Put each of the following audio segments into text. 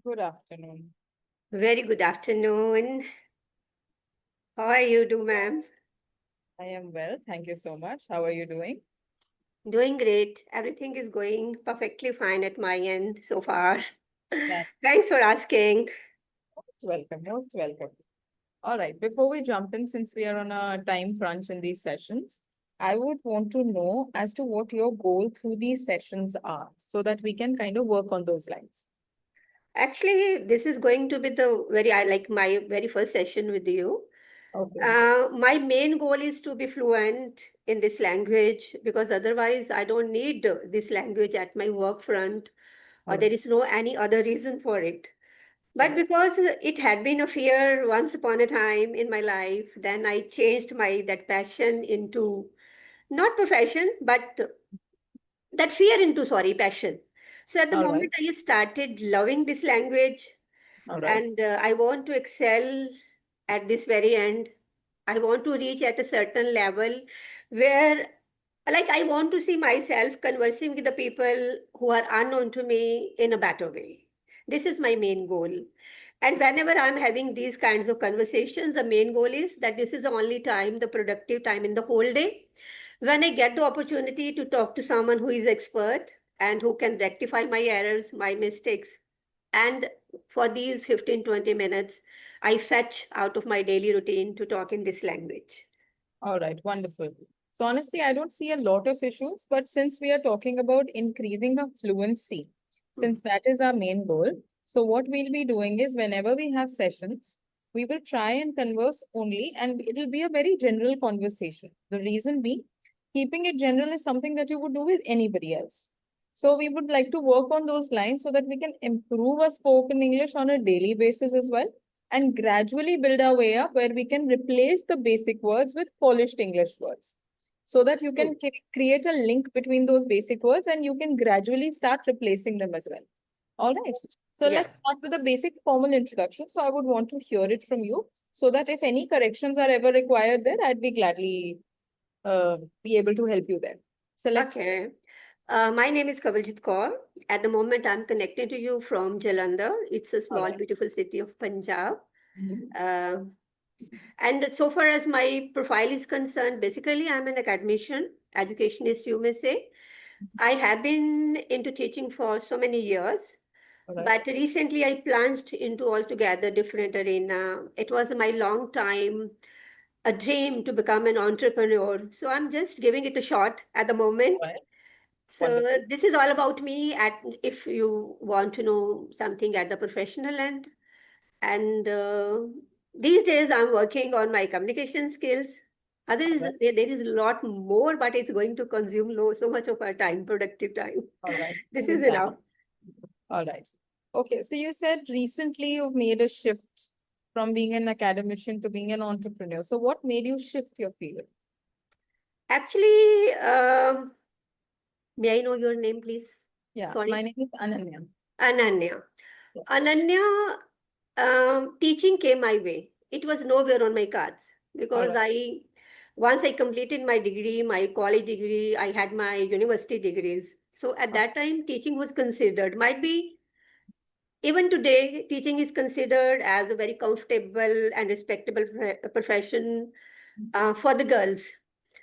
Good afternoon. Very good afternoon. How are you doing, ma'am? I am well. Thank you so much. How are you doing? Doing great. Everything is going perfectly fine at my end so far. That's Thanks for asking. most welcome. Most welcome. All right. Before we jump in, since we are on a time crunch in these sessions, I would want to know as to what your goal through these sessions are so that we can kind of work on those lines. Actually, this is going to be I like my very first session with you. Okay. My main goal is to be fluent in this language because otherwise I don't need this language at my work front, or All right. there is no any other reason for it. All But right. because it had been a fear once upon a time in my life, then I changed my that passion into not profession, but that fear into, sorry, passion. So at the All right. moment I have started loving this language, All right. and I want to excel at this very end. I want to reach at a certain level where, like, I want to see myself conversing with the people who are unknown to me in a better way. This is my main goal. And whenever I'm having these kinds of conversations, the main goal is that this is the only time, the productive time in the whole day, when I get the opportunity to talk to someone who is expert and who can rectify my errors, my mistakes. And for these 15-20 minutes, I fetch out of my daily routine to talk in this language. All right, wonderful. So honestly, I don't see a lot of issues, but since we are talking about increasing our fluency, Hmm. since that is our main goal, so what we'll be doing is whenever we have sessions, we will try and converse only, and it'll be a very general conversation. The reason being, keeping it general is something that you would do with anybody else. So we would like to work on those lines so that we can improve our spoken English on a daily basis as well and gradually build our way up where we can replace the basic words with polished English words so that you can create a link between those basic words and you can gradually start replacing them as well. All right. So Yeah. let's start with a basic formal introduction. So I would want to hear it from you so that if any corrections are ever required there, I'd be gladly be able to help you there. So let's. Okay. My name is Kawaljit Kaur. At the moment, I'm connecting to you from Jalandhar. It's a All small, right. beautiful city of Punjab. Mhm. Uh, and so far as my profile is concerned, basically, I'm an academician, educationist, you may say. I have been into teaching for so many years, All right. but recently I plunged into altogether different arena. It was my long time a dream to become an entrepreneur. So I'm just giving it a shot at the All moment. right. So Wonderful. this is all about me at if you want to know something at the professional end. And these days I'm working on my communication skills. All right. There is a lot more, but it's going to consume so much of our time, productive time. All right. This is Understand. enough. All right. Okay, so you said recently you've made a shift from being an academician to being an entrepreneur. So what made you shift your field? Actually, may I know your name, please? Yeah, my Sorry. name is Ananya. Ananya. Yeah. Ananya, teaching came my way. It was nowhere on my cards All because right. once I completed my degree, my college degree, I had my university degrees. So at that time, teaching was considered, might be even today, teaching is considered as a very comfortable and respectable profession for the girls.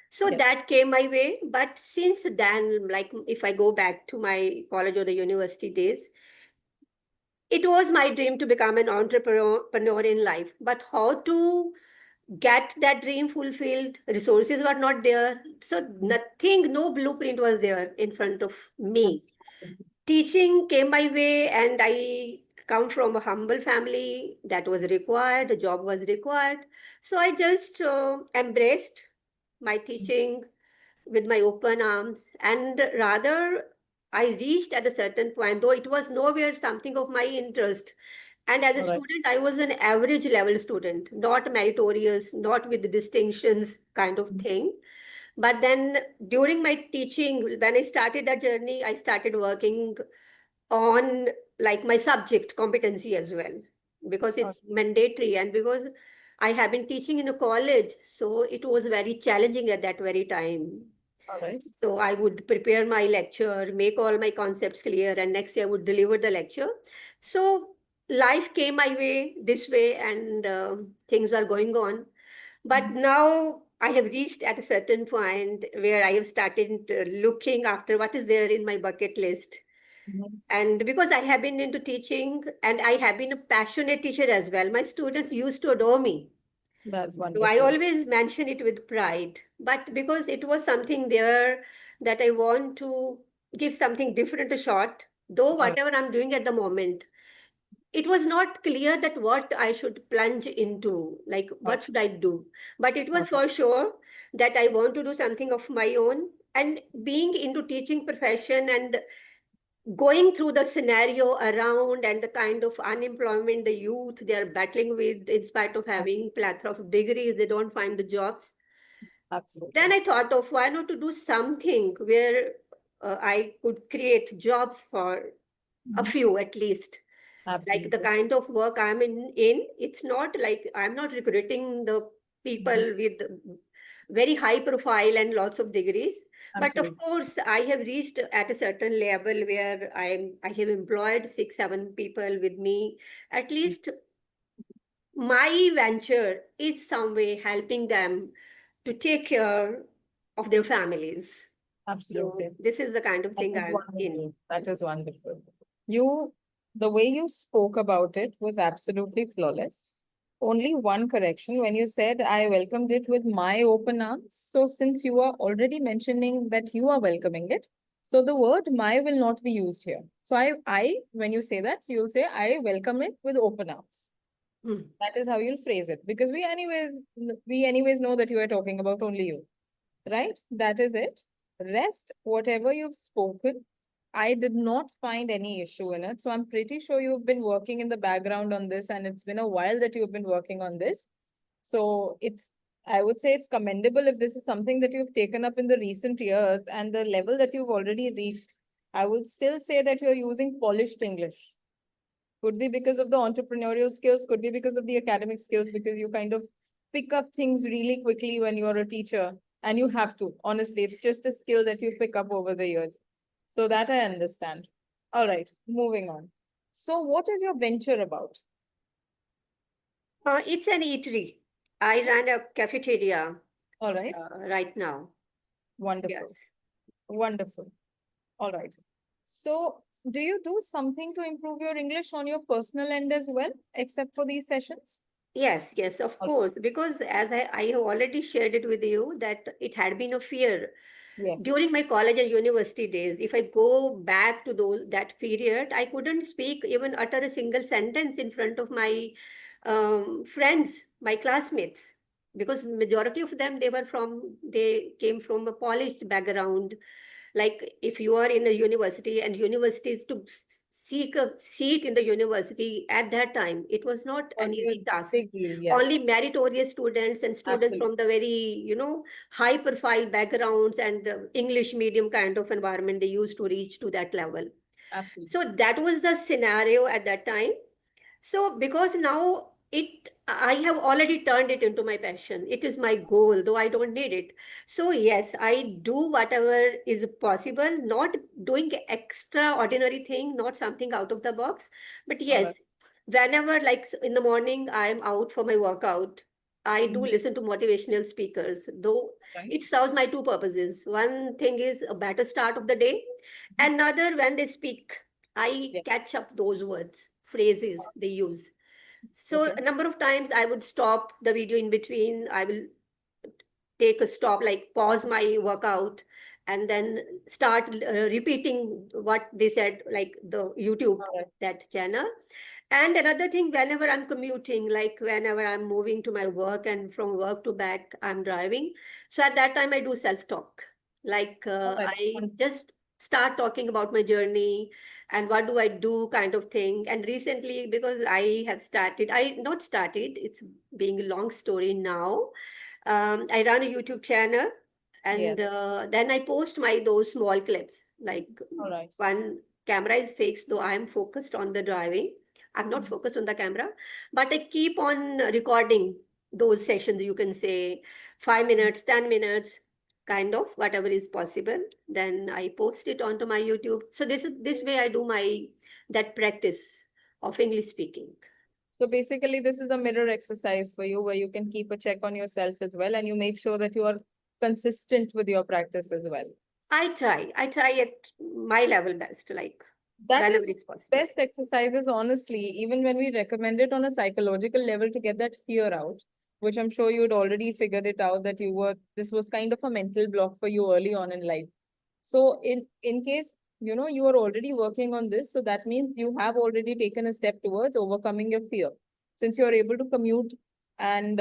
So Yes. that came my way. But since then, like if I go back to my college or the university days, it was my dream to become an entrepreneur in life. But how to get that dream fulfilled? Resources were not there. So nothing, no blueprint was there in front of me. Absolutely. Teaching came my way, and I come from a humble family. That was required, a job was required. So I just embraced my teaching with my open arms, and rather I reached at a certain point, though it was nowhere something of my interest. And as a All right. student, I was an average level student, not meritorious, not with distinctions kind of thing. But then during my teaching, when I started that journey, I started working on like my subject competency as well, because All it's mandatory, and because I have been teaching in a college, so it was very challenging at that very time. all right. So I would prepare my lecture, make all my concepts clear, and next year I would deliver the lecture. So life came my way this way, and things were going on. But Mhm. now I have reached at a certain point where I have started looking after what is there in my bucket list. Mhm. And because I have been into teaching and I have been a passionate teacher as well, my students used to adore me. That's So I wonderful. always mention it with pride. But because it was something there that I want to give something different a shot, though All right. whatever I'm doing at the moment, it was not clear that what I should plunge into, like All what should I do. But it was right. for sure that I want to do something of my own. And being into teaching profession and going through the scenario around and the kind of unemployment the youth they are battling with, in spite of Abs- having plethora of degrees, they don't find the jobs. Then Absolutely. I thought of why not to do something where I could create jobs for a Mhm. few at least. Like the Absolutely. kind of work I'm in, it's not like I'm not recruiting the Mhm. people with very high profile and lots of degrees. But of Absolutely. course, I have reached at a certain level where I have employed 6, 7 people with me. At least my venture is some way helping them to take care of their families. So Absolutely. this is the kind of That thing is I'm in. wonderful. That is wonderful. You, the way you spoke about it was absolutely flawless. Only one correction when you said I welcomed it with my open arms. So, since you are already mentioning that you are welcoming it, so the word my will not be used here. So, when you say that, so you'll say I welcome it with open arms. Hmm. That is how you'll phrase it because we anyways know that you are talking about only you, right? That is it. Rest, whatever you've spoken, I did not find any issue in it. So I'm pretty sure you've been working in the background on this and it's been a while that you've been working on this. So I would say it's commendable if this is something that you've taken up in the recent years and the level that you've already reached. I would still say that you're using polished English. Could be because of the entrepreneurial skills, could be because of the academic skills, because you kind of pick up things really quickly when you're a teacher. And you have to. Honestly, it's just a skill that you pick up over the years. So that I understand. All right, moving on. So, what is your venture about? It's an eatery. I run a cafeteria All right, right now. wonderful, Yes. wonderful. All right. So, do you do something to improve your English on your personal end as well, except for these sessions? Yes, yes, of All course. Because as I have already shared it with you, that it had been a fear right. Yes. during my college and university days. If I go back to that period, I couldn't speak, even utter a single sentence in front of my friends, my classmates, because majority of them they came from a polished background. Like if you are in a university and universities to seek a seat in the university at that time, it was not an On your easy task. big deal, yeah. Only meritorious students and students Absolutely. from the very, high profile backgrounds and English medium kind of environment, they used to reach to that level. Absolutely. So that was the scenario at that time. So because now I have already turned it into my passion. It is my goal, though I don't need it. So yes, I do whatever is possible, not doing extraordinary thing, not something out of the box. But All right. yes, whenever like in the morning I'm out for my workout, I do Mhm. listen to motivational speakers, though Right. it serves my two purposes. One thing is a better start of the day. Mhm. Another, when they speak, I Yeah. catch up those words, phrases they use. So Okay. a number of times I would stop the video in between. I will take a stop, like pause my workout, and then start repeating what they said, like the YouTube, All right. that channel. And another thing, whenever I'm commuting, like whenever I'm moving to my work and from work to back, I'm driving. So at that time, I do self-talk. Like All right. I just start talking about my journey and what do I do kind of thing. And recently, because I not started, it's being a long story now. I run a YouTube channel, Yes. and then I post my those small clips. Like All right. one camera is fixed, though I'm focused on the driving. I'm not Mhm. focused on the camera, but I keep on recording those sessions. You can say 5 minutes, 10 minutes, kind of whatever is possible. Then I post it onto my YouTube. So this way I do my that practice of English speaking. So basically, this is a mirror exercise for you where you can keep a check on yourself as well, and you make sure that you are consistent with your practice as well. I try at my level best, like That whenever is it's possible. best exercises, honestly, even when we recommend it on a psychological level to get that fear out, which I'm sure you'd already figured it out that this was kind of a mental block for you early on in life. So in case, you are already working on this, so that means you have already taken a step towards overcoming your fear. Since you're able to commute and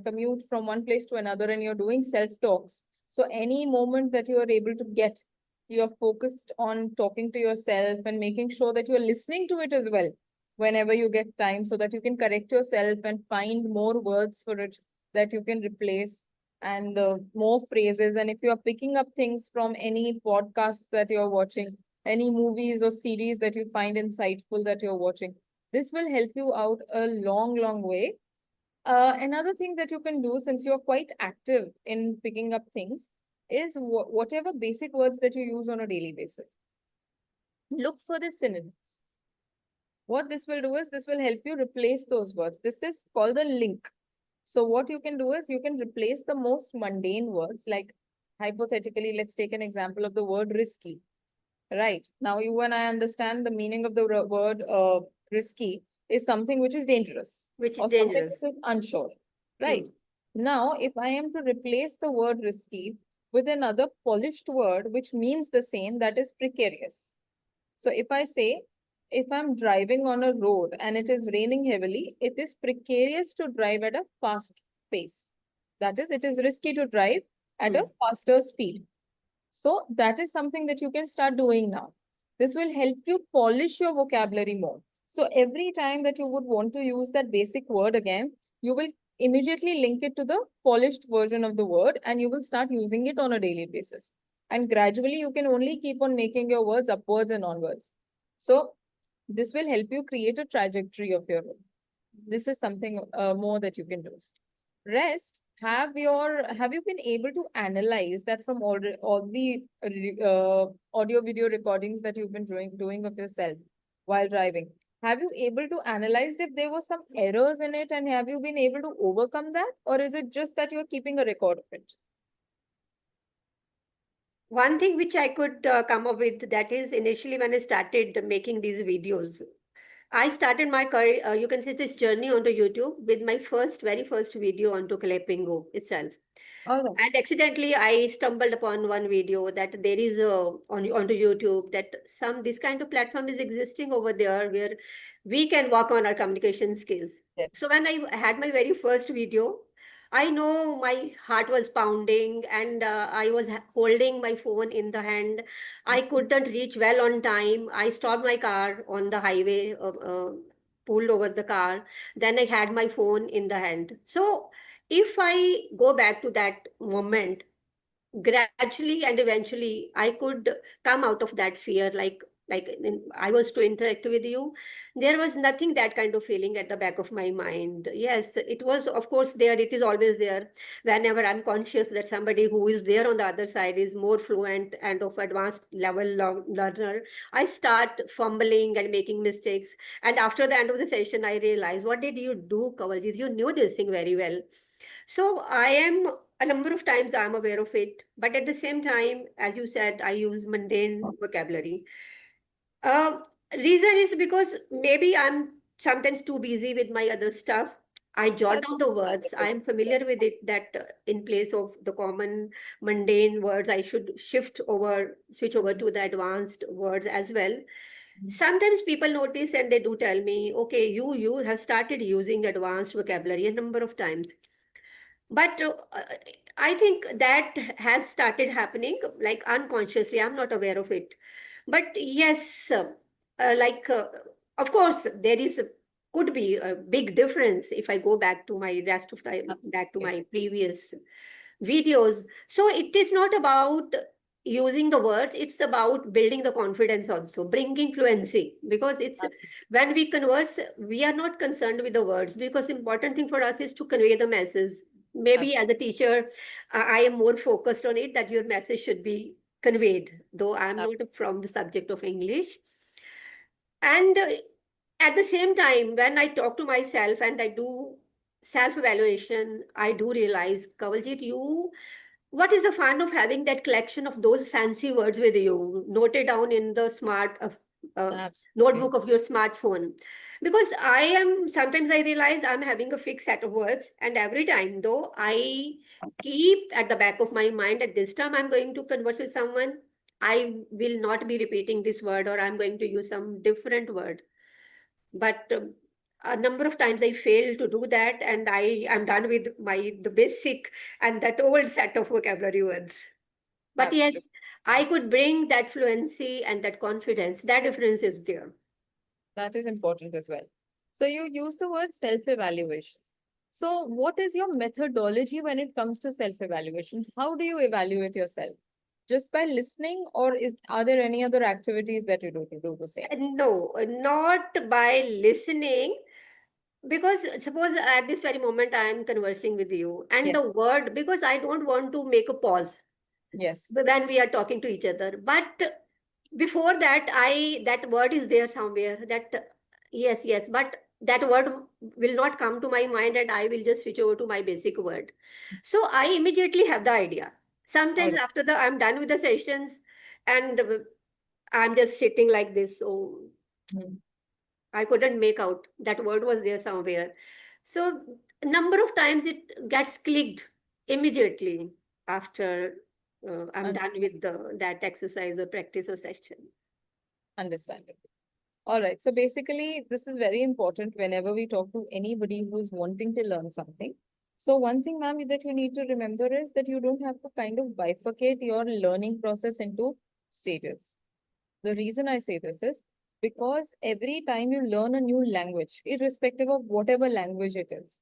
commute from one place to another and you're doing self-talks. So any moment that you are able to get, you're focused on talking to yourself and making sure that you're listening to it as well whenever you get time so that you can correct yourself and find more words for it that you can replace and more phrases. And if you are picking up things from any podcasts that you're watching, any movies or series that you find insightful that you're watching, this will help you out a long, long way. Another thing that you can do, since you're quite active in picking up things, is whatever basic words that you use on a daily basis. Look for the synonyms. What this will do is this will help you replace those words. This is called the link. So what you can do is you can replace the most mundane words, like hypothetically, let's take an example of the word risky. Right. Now you and I understand the meaning of the word risky is something which is dangerous Which is or something dangerous. which is unsure. Hmm. Right. Now, if I am to replace the word risky with another polished word which means the same, that is precarious. So if I say, if I'm driving on a road and it is raining heavily, it is precarious to drive at a fast pace. That is, it is risky to drive at a Hmm. faster speed. So that is something that you can start doing now. This will help you polish your vocabulary more. So every time that you would want to use that basic word again, you will immediately link it to the polished version of the word and you will start using it on a daily basis. And gradually you can only keep on making your words upwards and onwards. So this will help you create a trajectory of your own. This is something more that you can do. Rest, have you been able to analyze that from all the audio video recordings that you've been doing of yourself while driving? Have you able to analyze if there were some errors in it and have you been able to overcome that, or is it just that you're keeping a record of it? One thing which I could come up with, that is initially when I started making these videos, I started my career, you can say this journey onto YouTube with my very first video onto Clapingo itself. All right. And accidentally, I stumbled upon one video that there is onto YouTube, that this kind of platform is existing over there where we can work on our communication skills. Yes. So when I had my very first video, I know my heart was pounding and I was holding my phone in the hand. I couldn't reach well on time. I stopped my car on the highway, pulled over the car. Then I had my phone in the hand. So if I go back to that moment, gradually and eventually I could come out of that fear, I was to interact with you. There was nothing that kind of feeling at the back of my mind. Yes, it was, of course, there. It is always there. Whenever I'm conscious that somebody who is there on the other side is more fluent and of advanced level learner, I start fumbling and making mistakes. And after the end of the session, I realize, what did you do, Kawaljit? You knew this thing very well. So I am, a number of times I'm aware of it, but at the same time, as you said, I use mundane vocabulary. Uh, Reason is because maybe I'm sometimes too busy with my other stuff. I jot That's down the words. I am familiar with it, that in place of the common mundane words, I should switch over to the advanced words as well. Sometimes people notice and they do tell me, okay, you have started using advanced vocabulary a number of times. But I think that has started happening like unconsciously. I'm not aware of it. But yes, like, of course, there is could be a big difference if I go back to my rest of the back to absolutely. my previous videos. So it is not about using the words, it's about building the confidence also, bringing fluency. Because it's when we converse, we are not concerned with the words, because important thing for us is to convey the message. Maybe as a teacher, I am more focused on it, that your message should be conveyed, though I'm not from the subject of English. And at the same time, when I talk to myself and I do self-evaluation, I do realize, Kawaljit, what is the fun of having that collection of those fancy words with you, noted down in the uh, Absolutely. notebook of your smartphone? Because sometimes I realize I'm having a fixed set of words, and every time, though, I keep at the back of my mind at this time I'm going to converse with someone, I will not be repeating this word, or I'm going to use some different word. But a number of times I fail to do that, and I am done with the basic and that old set of vocabulary words. But yes, Absolutely. I could bring that fluency and that confidence. That difference is there. That is important as well. So you use the word self-evaluation. So what is your methodology when it comes to self-evaluation? How do you evaluate yourself? Just by listening, or are there any other activities that you do to do the same? No, not by listening. Because suppose at this very moment I am conversing with you, and Yes. the word, because I don't want to make a pause Yes. when we are talking to each other. But before that, that word is there somewhere. Yes, but that word will not come to my mind, and I will just switch over to my basic word. So I immediately have the idea. All Sometimes right. after the I'm done with the sessions, and I'm just sitting like this. So Hmm. I couldn't make out that word was there somewhere. So number of times it gets clicked immediately after I'm Un- done with that exercise or practice or session. Understandable. All right. So basically, this is very important whenever we talk to anybody who's wanting to learn something. So one thing, ma'am, that you need to remember is that you don't have to kind of bifurcate your learning process into stages. The reason I say this is because every time you learn a new language, irrespective of whatever language it is,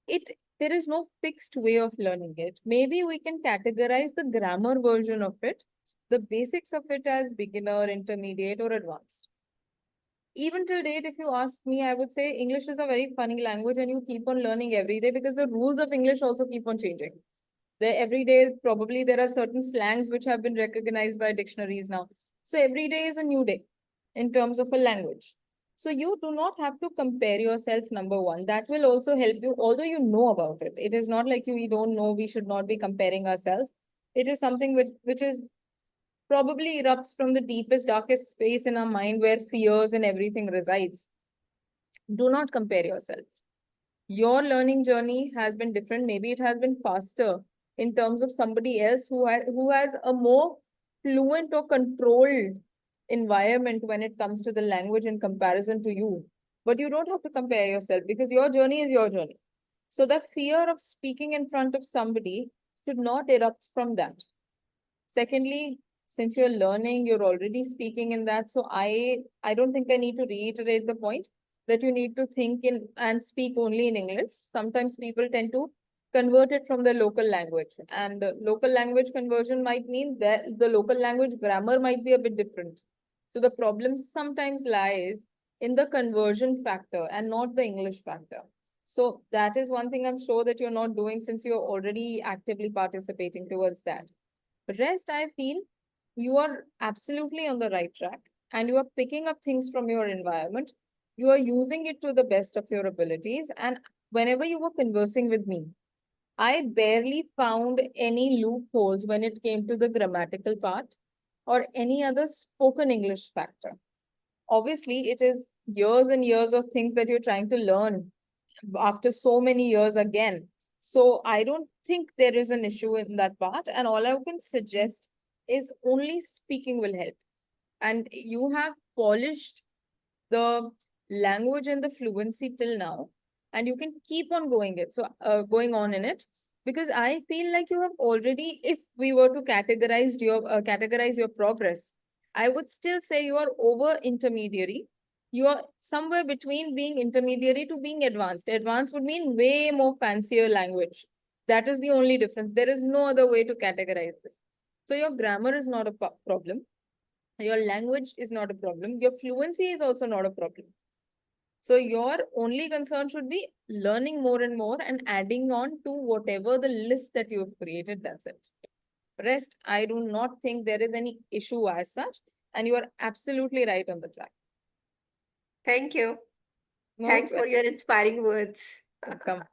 it there is no fixed way of learning it. Maybe we can categorize the grammar version of it, the basics of it as beginner, intermediate, or advanced. Even till date, if you ask me, I would say English is a very funny language and you keep on learning every day because the rules of English also keep on changing. There every day, probably there are certain slangs which have been recognized by dictionaries now. So every day is a new day in terms of a language. So you do not have to compare yourself, number one. That will also help you, although you know about it. It is not like we don't know, we should not be comparing ourselves. It is something which is probably erupts from the deepest, darkest space in our mind where fears and everything resides. Do not compare yourself. Your learning journey has been different. Maybe it has been faster in terms of somebody else who has a more fluent or controlled environment when it comes to the language in comparison to you. But you don't have to compare yourself because your journey is your journey. So the fear of speaking in front of somebody should not erupt from that. Secondly, since you're learning, you're already speaking in that. So I don't think I need to reiterate the point that you need to think in and speak only in English. Sometimes people tend to convert it from the local language. And local language conversion might mean that the local language grammar might be a bit different. So the problem sometimes lies in the conversion factor and not the English factor. So that is one thing I'm sure that you're not doing since you're already actively participating towards that. Rest, I feel you are absolutely on the right track and you are picking up things from your environment. You are using it to the best of your abilities. And whenever you were conversing with me, I barely found any loopholes when it came to the grammatical part or any other spoken English factor. Obviously, it is years and years of things that you're trying to learn after so many years again. So I don't think there is an issue in that part. And all I can suggest is only speaking will help. And you have polished the language and the fluency till now, and you can keep on going on in it because I feel like you have already, if we were to categorize your progress, I would still say you are over intermediary. You are somewhere between being intermediary to being advanced. Advanced would mean way more fancier language. That is the only difference. There is no other way to categorize this. So your grammar is not a problem, your language is not a problem. Your fluency is also not a problem. So your only concern should be learning more and more and adding on to whatever the list that you have created. That's it. Rest, I do not think there is any issue as such. And you are absolutely right on the track. Thank you. Most Thanks for your inspiring words. welcome.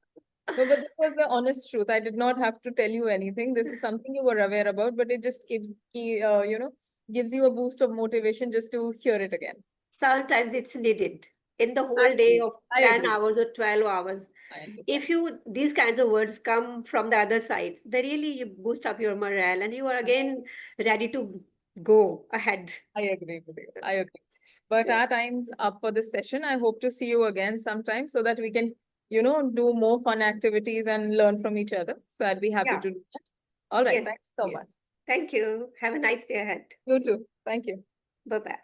No, but this was the honest truth. I did not have to tell you anything. This is something you were aware about, but it just gives you a boost of motivation just to hear it again. Sometimes it's needed in the I whole day agree. of I 10 agree. hours or 12 hours. I understand. If you these kinds of words come from the other side, they really boost up your morale and you are again ready to go ahead. I agree with you. I agree. But Yeah. our time's up for this session. I hope to see you again sometime so that we can, do more fun activities and learn from each other. So I'd be happy Yeah. to do that. All right. Yes. Thank you so Yes. much. Thank you. Have a nice day ahead. You too. Thank you. Bye bye. Bye.